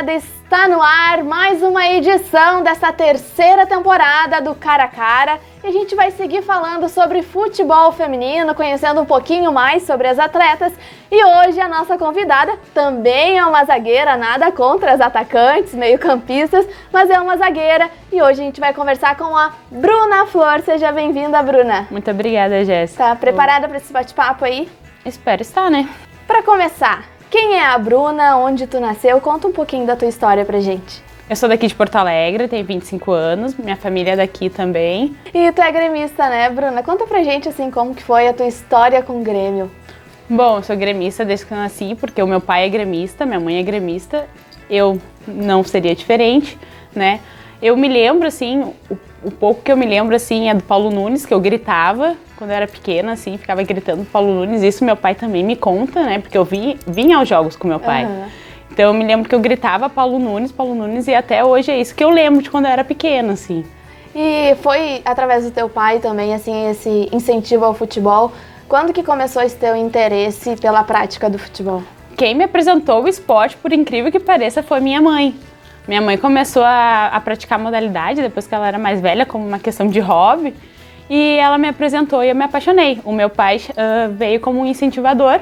Almeida, está no ar mais uma edição dessa terceira temporada do Cara a Cara e a gente vai seguir falando sobre futebol feminino, conhecendo um pouquinho mais sobre as atletas e hoje a nossa convidada também é uma zagueira, nada contra as atacantes, meio-campistas, mas é uma zagueira e hoje a gente vai conversar com a Bruna Flor. Seja bem-vinda, Bruna. Muito obrigada, Jéssica. Tá preparada para esse bate-papo aí? Espero estar, né? Para começar, quem é a Bruna? Onde tu nasceu? Conta um pouquinho da tua história pra gente. Eu sou daqui de Porto Alegre, tenho 25 anos, minha família é daqui também. E tu é gremista, né, Bruna? Conta pra gente, assim, como que foi a tua história com o Grêmio. Bom, eu sou gremista desde que eu nasci, porque o meu pai é gremista, minha mãe é gremista. Eu não seria diferente, né? Eu me lembro, assim, o pouco que eu me lembro, assim, é do Paulo Nunes, que eu gritava quando eu era pequena, assim, ficava gritando Paulo Nunes. Isso meu pai também me conta, né? Porque eu vinha aos jogos com meu pai. Uhum. Então eu me lembro que eu gritava Paulo Nunes, e até hoje é isso que eu lembro de quando eu era pequena, assim. E foi através do teu pai também, assim, esse incentivo ao futebol. Quando que começou esse teu interesse pela prática do futebol? Quem me apresentou o esporte, por incrível que pareça, foi minha mãe. Minha mãe começou a praticar a modalidade depois que ela era mais velha, como uma questão de hobby. E ela me apresentou e eu me apaixonei. O meu pai veio como um incentivador,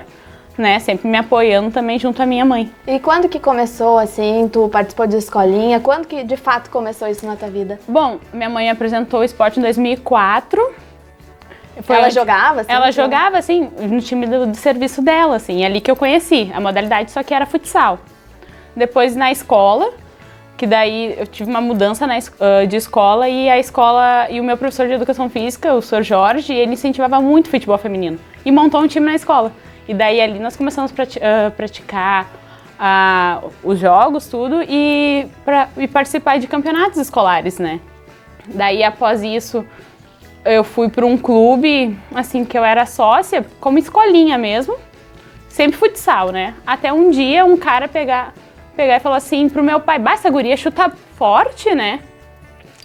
né? Sempre me apoiando também junto à minha mãe. E quando que começou, assim, tu participou de escolinha? Quando que de fato começou isso na tua vida? Bom, minha mãe apresentou o esporte em 2004. Ela jogava, assim? Ela jogava, assim, no time do serviço dela, assim. É ali que eu conheci a modalidade, só que era futsal. Depois na escola, que daí eu tive uma mudança de escola e o meu professor de educação física, o Sr. Jorge, ele incentivava muito o futebol feminino e montou um time na escola. E daí ali nós começamos a praticar os jogos, tudo, e participar de campeonatos escolares, né? Daí após isso eu fui para um clube, assim, que eu era sócia, como escolinha mesmo, sempre futsal, né? Até um dia um cara pegar e falou assim pro meu pai: essa guria chuta forte, né?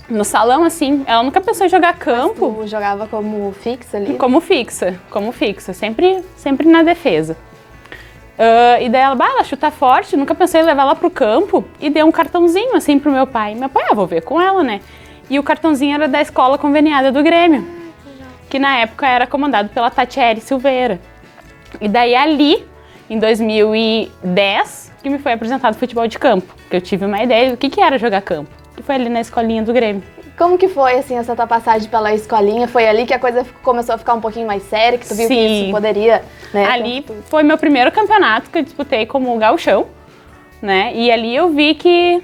No salão, assim, ela nunca pensou em jogar campo. Mas tu jogava como fixa ali? Como fixa, sempre na defesa. E daí ela chuta forte, nunca pensei em levar ela pro campo e deu um cartãozinho, assim, pro meu pai. Meu pai, vou ver com ela, né? E o cartãozinho era da escola conveniada do Grêmio, que na época era comandado pela Tatiele Silveira. E daí ali, em 2010, que me foi apresentado futebol de campo, que eu tive uma ideia do que era jogar campo, que foi ali na escolinha do Grêmio. Como que foi, assim, essa tua passagem pela escolinha? Foi ali que a coisa começou a ficar um pouquinho mais séria, que tu viu que isso poderia, né? Ali foi meu primeiro campeonato que eu disputei como gauchão, né? E ali eu vi que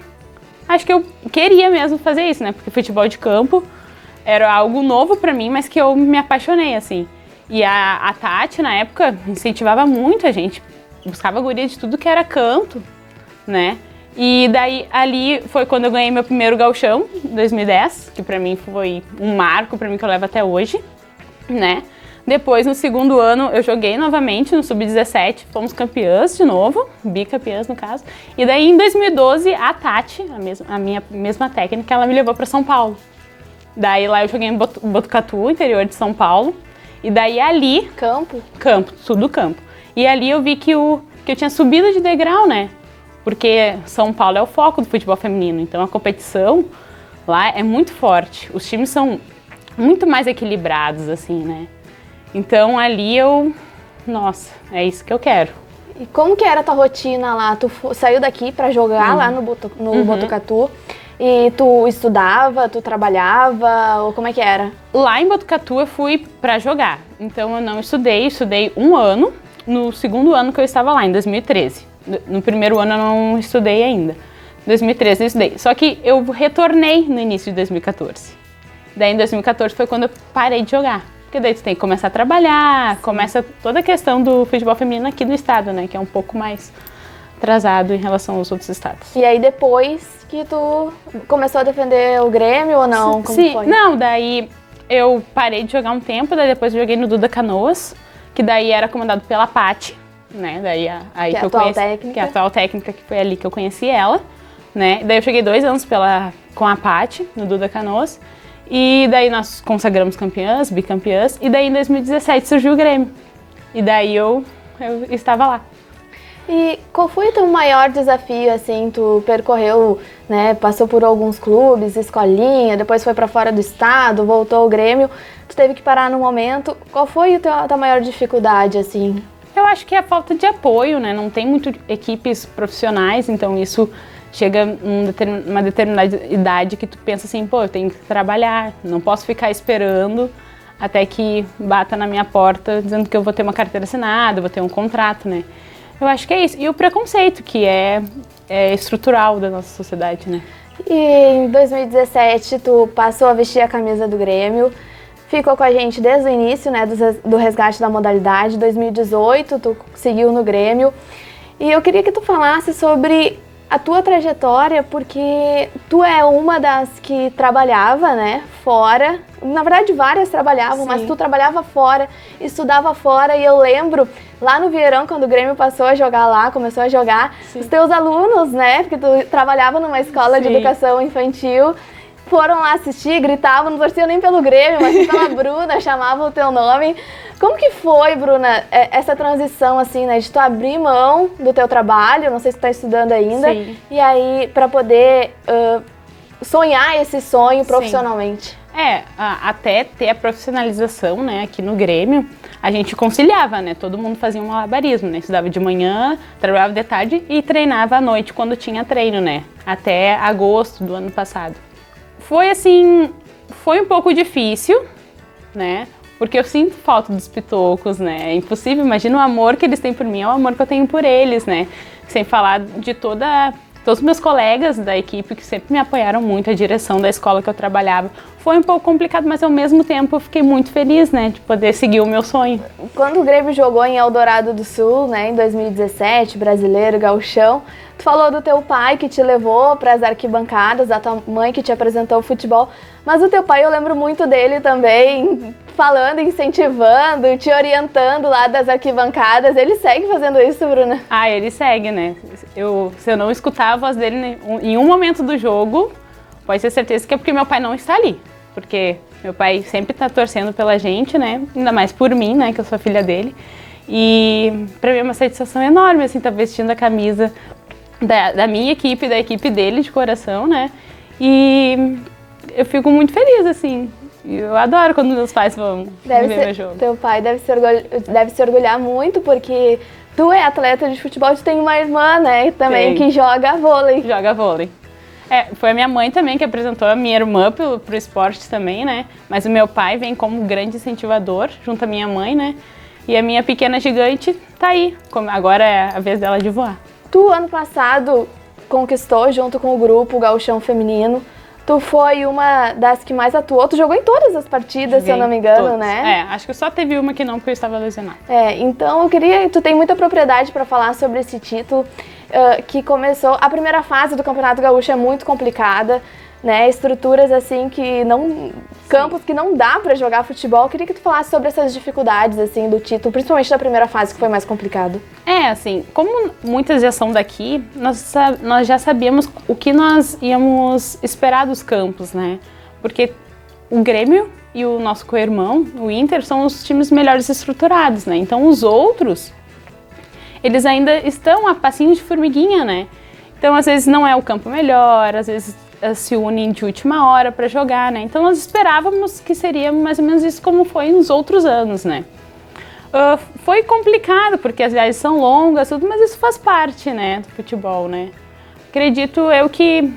acho que eu queria mesmo fazer isso, né? Porque futebol de campo era algo novo pra mim, mas que eu me apaixonei, assim. E a Tati, na época, incentivava muito a gente. Buscava guria de tudo que era canto, né? E daí, ali foi quando eu ganhei meu primeiro gauchão, em 2010, que pra mim foi um marco pra mim que eu levo até hoje, né? Depois, no segundo ano, eu joguei novamente no Sub-17, fomos campeãs de novo, bicampeãs no caso. E daí, em 2012, a Tati, a minha mesma técnica, ela me levou pra São Paulo. Daí lá eu joguei em Botucatu, interior de São Paulo. E daí ali... Campo, tudo campo. E ali eu vi que eu tinha subido de degrau, né? Porque São Paulo é o foco do futebol feminino, então a competição lá é muito forte. Os times são muito mais equilibrados, assim, né? Então ali nossa, é isso que eu quero. E como que era a tua rotina lá? Tu saiu daqui pra jogar lá no Botucatu e tu estudava, tu trabalhava, ou como é que era? Lá em Botucatu eu fui pra jogar, então eu não estudei um ano. No segundo ano que eu estava lá, em 2013. No primeiro ano eu não estudei ainda. Em 2013 eu estudei. Só que eu retornei no início de 2014. Daí em 2014 foi quando eu parei de jogar. Porque daí tu tem que começar a trabalhar, sim. Começa toda a questão do futebol feminino aqui no estado, né? Que é um pouco mais atrasado em relação aos outros estados. E aí depois que tu começou a defender o Grêmio ou não? Sim, foi? Não, daí eu parei de jogar um tempo, daí depois eu joguei no Duda Canoas, que daí era comandado pela Pati, né? Daí aí que eu conheci, que é a atual técnica, que foi ali que eu conheci ela, né? Daí eu joguei 2 anos com a Pati no Duda Canoas. E daí nós consagramos campeãs, bicampeãs, e daí em 2017 surgiu o Grêmio. E daí eu estava lá. E qual foi o teu maior desafio, assim, tu percorreu, né, passou por alguns clubes, escolinha, depois foi para fora do estado, voltou ao Grêmio, tu teve que parar no momento, qual foi a tua maior dificuldade, assim? Eu acho que é a falta de apoio, né, não tem muito equipes profissionais, então isso chega numa determinada idade que tu pensa assim, pô, eu tenho que trabalhar, não posso ficar esperando até que bata na minha porta dizendo que eu vou ter uma carteira assinada, vou ter um contrato, né. Eu acho que é isso. E o preconceito, que é estrutural da nossa sociedade, né? E em 2017, tu passou a vestir a camisa do Grêmio, ficou com a gente desde o início, né, do resgate da modalidade. 2018, tu seguiu no Grêmio. E eu queria que tu falasse sobre a tua trajetória, porque tu é uma das que trabalhava, né, fora. Na verdade, várias trabalhavam, mas tu trabalhava fora, estudava fora, e eu lembro, lá no Vieirão, quando o Grêmio passou a jogar lá, começou a jogar, os teus alunos, né, porque tu trabalhava numa escola de educação infantil, foram lá assistir, gritavam, não torciam nem pelo Grêmio, mas pela Bruna, chamavam o teu nome. Como que foi, Bruna, essa transição, assim, né, de tu abrir mão do teu trabalho, não sei se tu tá estudando ainda, e aí para poder sonhar esse sonho profissionalmente? Até ter a profissionalização, né, aqui no Grêmio, a gente conciliava, né, todo mundo fazia um malabarismo, né, estudava de manhã, trabalhava de tarde e treinava à noite quando tinha treino, né, até agosto do ano passado. Foi assim, foi um pouco difícil, né, porque eu sinto falta dos pitocos, né, é impossível, imagina o amor que eles têm por mim, é o amor que eu tenho por eles, né, sem falar de todos os meus colegas da equipe que sempre me apoiaram muito, a direção da escola que eu trabalhava. Foi um pouco complicado, mas ao mesmo tempo eu fiquei muito feliz, né, de poder seguir o meu sonho. Quando o Grêmio jogou em Eldorado do Sul, né, em 2017, Brasileiro, Gauchão, tu falou do teu pai que te levou para as arquibancadas, da tua mãe que te apresentou o futebol, mas o teu pai, eu lembro muito dele também, falando, incentivando, te orientando lá das arquibancadas. Ele segue fazendo isso, Bruna? Ele segue, né? Se eu não escutar a voz dele em um momento do jogo, pode ter certeza que é porque meu pai não está ali. Porque meu pai sempre está torcendo pela gente, né? Ainda mais por mim, né? Que eu sou filha dele. E para mim é uma satisfação enorme, assim, estar vestindo a camisa da minha equipe, da equipe dele de coração, né? E eu fico muito feliz, assim. Eu adoro quando meus pais vão ver meu jogo. Teu pai deve se orgulhar muito, porque tu é atleta de futebol, tu tem uma irmã, né, também, que joga vôlei. Joga vôlei. Foi a minha mãe também que apresentou a minha irmã pro esporte também, né? Mas o meu pai vem como grande incentivador, junto à minha mãe, né? E a minha pequena gigante tá aí. Agora é a vez dela de voar. Tu, ano passado, conquistou, junto com o grupo, o Gauchão Feminino. Tu foi uma das que mais atuou. Tu jogou em todas as partidas, se eu não me engano, todas, né? Acho que só teve uma que não, porque eu estava lesionada. Então eu queria... Tu tem muita propriedade para falar sobre esse título, que começou... A primeira fase do Campeonato Gaúcho é muito complicada, né? Estruturas, assim, que não... Campos que não dá para jogar futebol. Eu queria que tu falasse sobre essas dificuldades, assim, do título, principalmente da primeira fase, que foi mais complicado. Assim, como muitas já são daqui, nós já sabíamos o que nós íamos esperar dos campos, né? Porque o Grêmio e o nosso co-irmão, o Inter, são os times melhores estruturados, né? Então os outros, eles ainda estão a passinho de formiguinha, né? Então às vezes não é o campo melhor, às vezes se unem de última hora para jogar, né? Então nós esperávamos que seria mais ou menos isso como foi nos outros anos, né? Foi complicado, porque as viagens são longas, tudo, mas isso faz parte, né, do futebol, né? Acredito eu que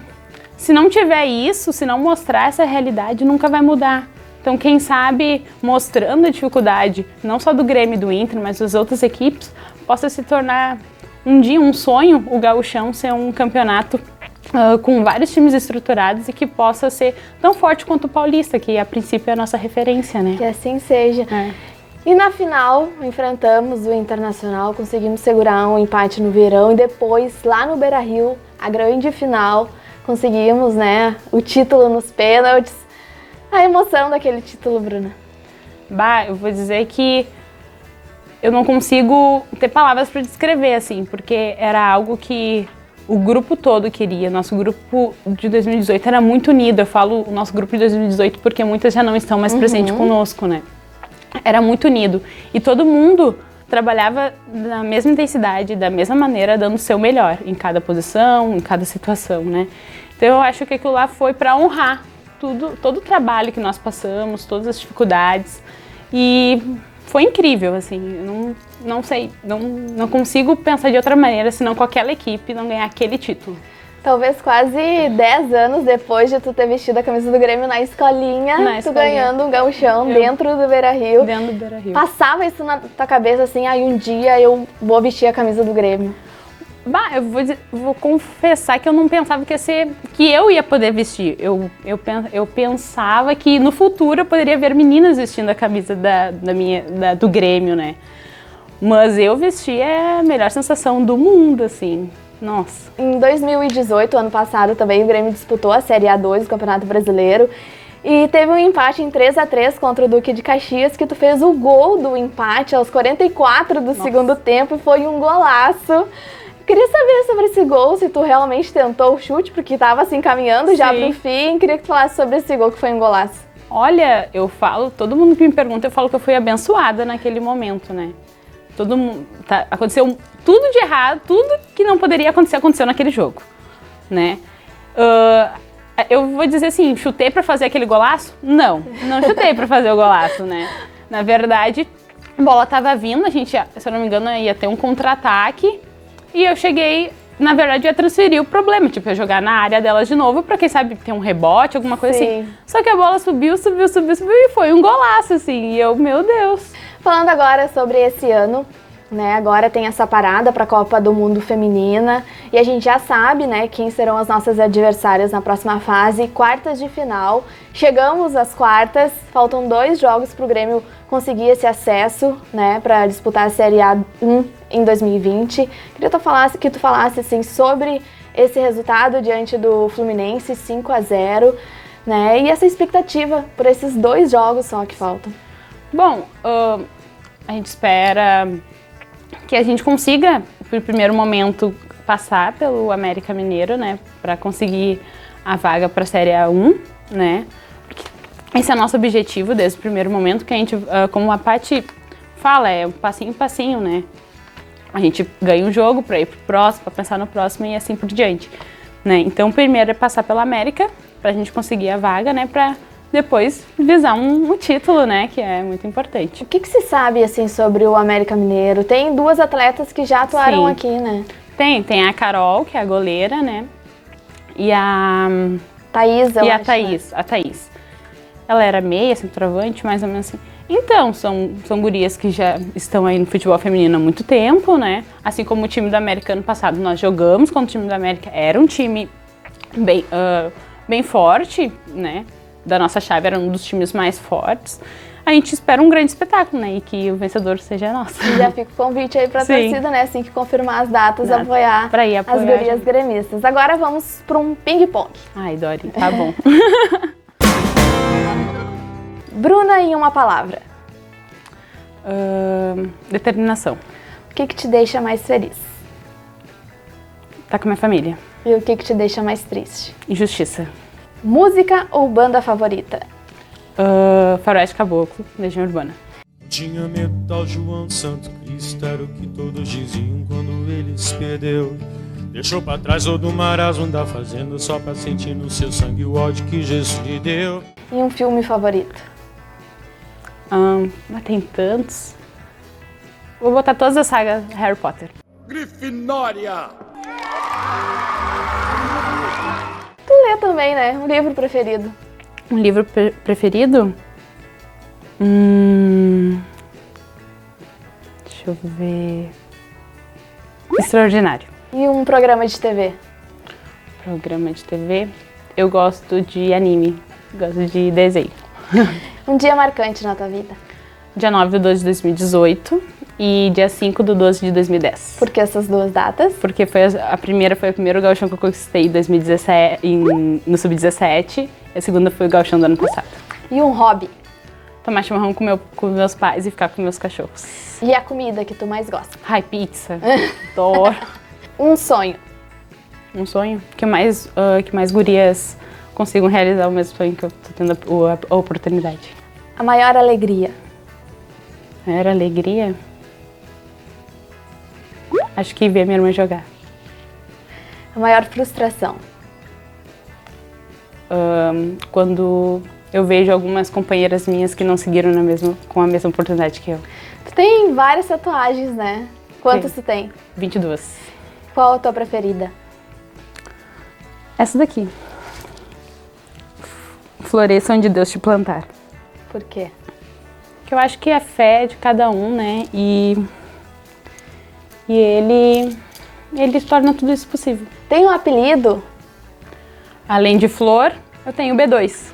se não tiver isso, se não mostrar essa realidade, nunca vai mudar. Então, quem sabe, mostrando a dificuldade, não só do Grêmio e do Inter, mas das outras equipes, possa se tornar um dia um sonho, o Gauchão ser um campeonato com vários times estruturados e que possa ser tão forte quanto o Paulista, que a princípio é a nossa referência, né? Que assim seja. E na final, enfrentamos o Internacional, conseguimos segurar um empate no Vieirão e depois, lá no Beira-Rio, a grande final, conseguimos, né, o título nos pênaltis. A emoção daquele título, Bruna. Eu vou dizer que eu não consigo ter palavras para descrever, assim, porque era algo que o grupo todo queria. Nosso grupo de 2018 era muito unido. Eu falo o nosso grupo de 2018 porque muitas já não estão mais presentes conosco, né? Era muito unido. E todo mundo trabalhava na mesma intensidade, da mesma maneira, dando o seu melhor em cada posição, em cada situação, né? Então eu acho que aquilo lá foi para honrar todo o trabalho que nós passamos, todas as dificuldades, e foi incrível, assim. Eu não sei, não consigo pensar de outra maneira senão com aquela equipe não ganhar aquele título. Talvez quase 10 anos depois de tu ter vestido a camisa do Grêmio na escolinha, tu ganhando um gauchão dentro do Beira-Rio. Dentro do Beira-Rio. Passava isso na tua cabeça assim, aí um dia eu vou vestir a camisa do Grêmio. Bah, eu vou confessar que eu não pensava que eu ia poder vestir. Eu pensava que no futuro eu poderia ver meninas vestindo a camisa do Grêmio, né? Mas eu vestir é a melhor sensação do mundo, assim. Nossa. Em 2018, ano passado, também o Grêmio disputou a Série A2 do Campeonato Brasileiro e teve um empate em 3-3 contra o Duque de Caxias, que tu fez o gol do empate aos 44 do segundo tempo e foi um golaço. Queria saber sobre esse gol, se tu realmente tentou o chute, porque estava assim caminhando já pro fim. Queria que tu falasse sobre esse gol, que foi um golaço. Olha, eu falo, todo mundo que me pergunta, eu falo que eu fui abençoada naquele momento, né? Todo mundo, aconteceu tudo de errado, tudo que não poderia acontecer, aconteceu naquele jogo, né? Eu vou dizer assim, chutei pra fazer aquele golaço? Não chutei pra fazer o golaço, né? Na verdade, a bola tava vindo, a gente, se eu não me engano, ia ter um contra-ataque e eu cheguei, na verdade, ia transferir o problema, tipo, ia jogar na área delas de novo pra, quem sabe, ter um rebote, alguma coisa assim. Só que a bola subiu e foi um golaço, assim, e eu, meu Deus. Falando agora sobre esse ano, né, agora tem essa parada para a Copa do Mundo Feminina e a gente já sabe, né, quem serão as nossas adversárias na próxima fase, quartas de final. Chegamos às quartas, faltam 2 jogos para o Grêmio conseguir esse acesso, né, para disputar a Série A1 em 2020. Queria que tu falasse assim, sobre esse resultado diante do Fluminense, 5-0, né, e essa expectativa por esses 2 jogos só que faltam. Bom, a gente espera que a gente consiga, por primeiro momento, passar pelo América Mineiro, né, para conseguir a vaga para a Série A1, né. Esse é o nosso objetivo desde o primeiro momento, que a gente, como a Paty fala, é um passinho em passinho, né. A gente ganha um jogo para ir pro próximo, para pensar no próximo e assim por diante, né. Então, o primeiro é passar pela América, para a gente conseguir a vaga, né, para depois visar um título, né, que é muito importante. O que se sabe, assim, sobre o América Mineiro? Tem 2 atletas que já atuaram aqui, né? Tem a Carol, que é a goleira, né, e a Thaís, eu acho, a Thaís. Ela era meia, centroavante, mais ou menos assim. Então, são gurias que já estão aí no futebol feminino há muito tempo, né, assim como o time do América ano passado. Nós jogamos contra o time do América, era um time bem forte, né, da nossa chave, era um dos times mais fortes. A gente espera um grande espetáculo, né? E que o vencedor seja nosso. E já fica o convite aí pra torcida, né? Assim que confirmar as datas, apoiar as gurias gremistas. Agora vamos para um ping-pong. Ai, Dori, tá bom. Bruna, em uma palavra. Determinação. O que te deixa mais feliz? Tá com a minha família. E o que te deixa mais triste? Injustiça. Música ou banda favorita? Faroeste Caboclo, Legião Urbana. Tinha medo tal João Santo Cristo, era o que todos diziam quando ele se perdeu. Deixou pra trás todo o marasmo da fazenda, só pra sentir no seu sangue o ódio que Jesus lhe deu. E um filme favorito? Mas tem tantos. Vou botar todas as sagas Harry Potter. Grifinória! Tu lê também, né? Um livro preferido? Um livro preferido? Deixa eu ver... Extraordinário. E um programa de TV? Programa de TV? Eu gosto de anime, gosto de desenho. Um dia marcante na tua vida? Dia 9/12 de 2018 e dia 5/12 de 2010. Por que essas 2 datas? Porque foi o primeiro gauchão que eu conquistei em 2017, no Sub-17, e a segunda foi o gauchão do ano passado. E um hobby? Tomar chimarrão com meus pais e ficar com meus cachorros. E a comida que tu mais gosta? Ai, pizza. Adoro. Um sonho? Um sonho? Que mais gurias consigam realizar o mesmo sonho que eu tô tendo a oportunidade. A maior alegria? A maior alegria? Acho que ver minha irmã jogar. A maior frustração? Quando eu vejo algumas companheiras minhas que não seguiram com a mesma oportunidade que eu. Tu tem várias tatuagens, né? Quantas tu tem? 22. Qual a tua preferida? Essa daqui. Floresça onde Deus te plantar. Por quê? Que eu acho que é fé de cada um, né? E ele torna tudo isso possível. Tem um apelido? Além de flor, eu tenho B2.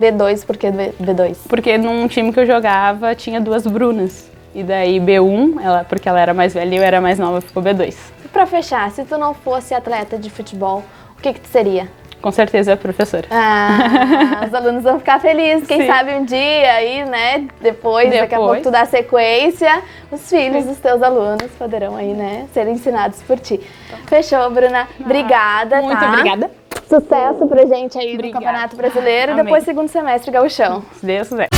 B2, por que B2? Porque num time que eu jogava tinha 2 Brunas. E daí B1, porque ela era mais velha e eu era mais nova, ficou B2. E pra fechar, se tu não fosse atleta de futebol, o que tu seria? Com certeza, professora. Os alunos vão ficar felizes. Quem sabe um dia aí, né? Depois, daqui a pouco tu dá sequência, os filhos dos teus alunos poderão aí, né? Ser ensinados por ti. Fechou, Bruna. Obrigada, Muito tá? obrigada. Sucesso pra gente aí Obrigada. no Campeonato Brasileiro Amém. e depois segundo semestre gauchão. Se Deus quiser.